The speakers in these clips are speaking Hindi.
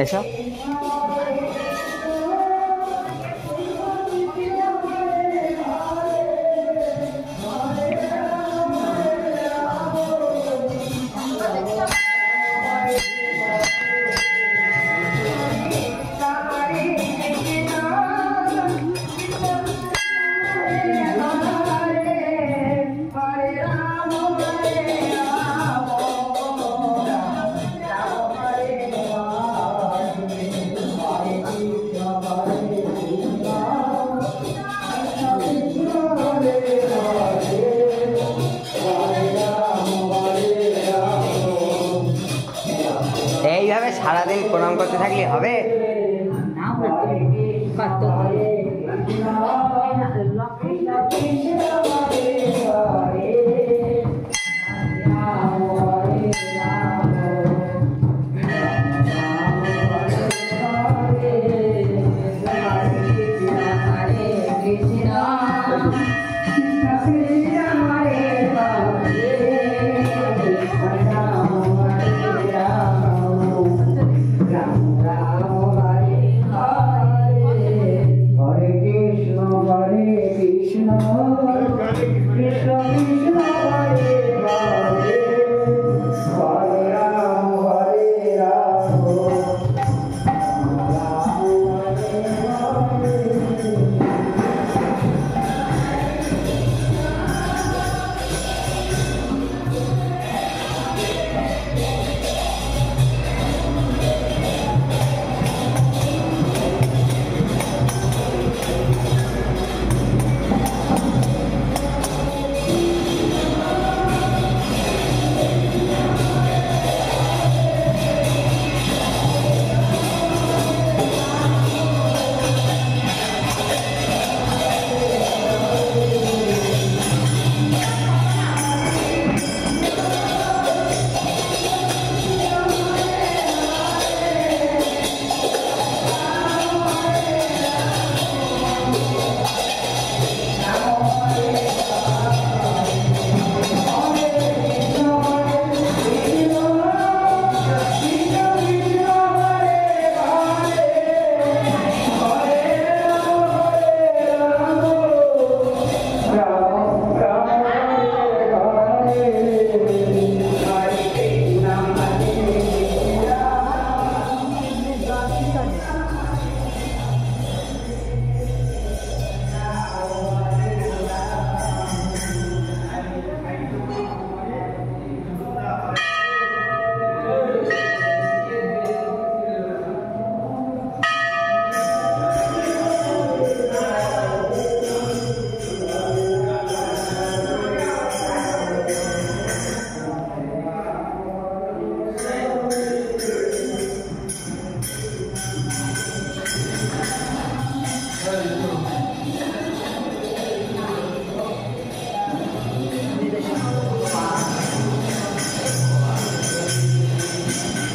ऐसा এইভাবে সারাদিন প্রণাম করতে থাকলে হবে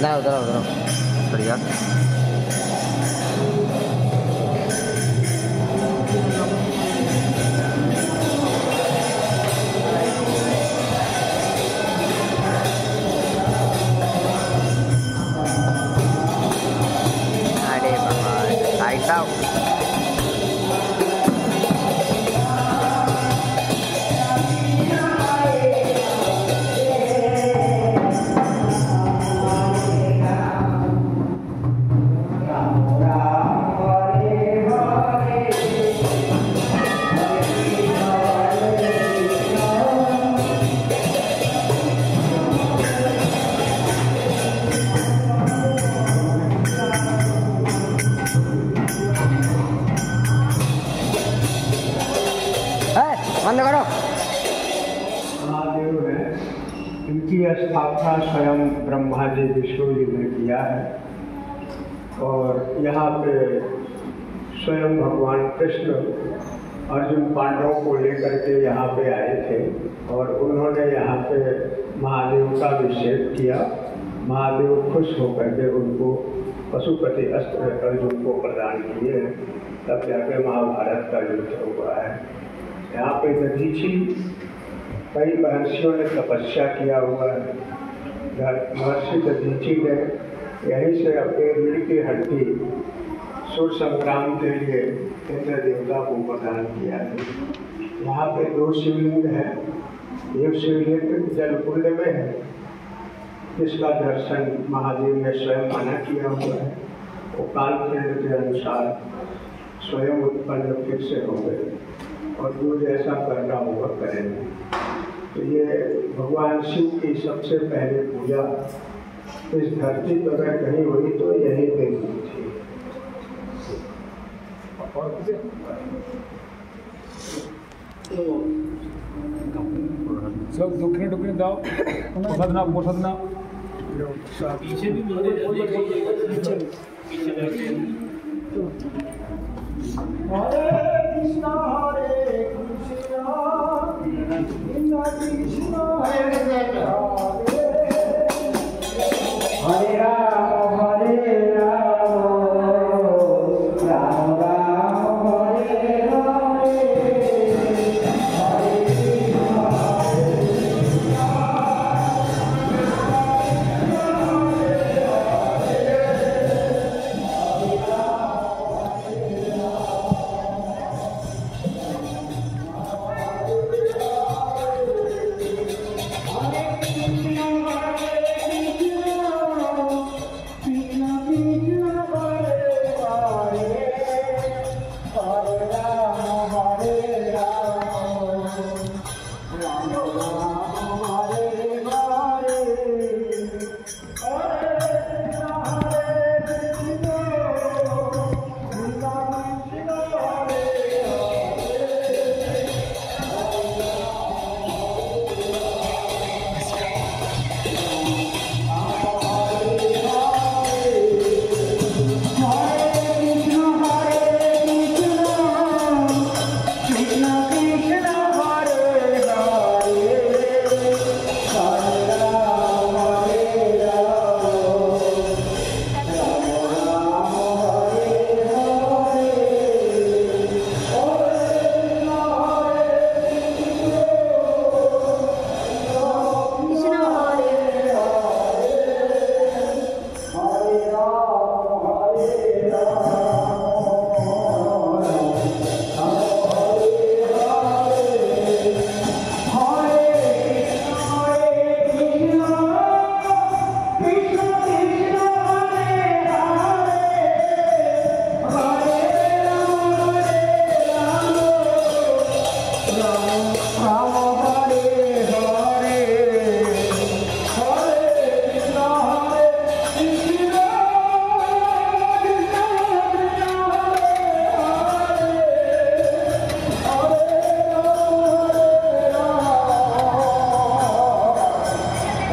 ना उधर उधर बढ़िया। अरे बाबा भाई साहब बंद करो। महादेव है, इनकी स्थापना स्वयं ब्रह्मा जी विष्णु जी ने किया है और यहाँ पे स्वयं भगवान कृष्ण अर्जुन पांडवों को लेकर के यहाँ पे आए थे और उन्होंने यहाँ पे महादेव का अभिषेक किया। महादेव खुश होकर के उनको पशुपति अस्त्र अर्जुन को प्रदान किए, तब जाके महाभारत का युद्ध हुआ है। यहाँ पे दधीची कई महर्षियों ने तपस्या किया हुआ है। महर्षि दधीची ने यहीं से अपने रीढ़ की हड्डी सुर संग्राम के लिए इंद्र देवता को प्रदान किया है। यहाँ पे 2 शिवलिंग है। एक शिवलिंग जलकुंड में है, जिसका दर्शन महादेव ने स्वयं मना किया हुआ है। वो कालखंड के अनुसार स्वयं उत्पन्न फिर से हो गए और जो जैसा करना होगा करेंगे। तो ये भगवान शिव की सबसे पहले पूजा इस धरती पर अगर कहीं हुई तो यहीं पे हुई थी। सब दुखने दुखने दाओ पोषद ना पीछे भी हरे कृष्णा हरे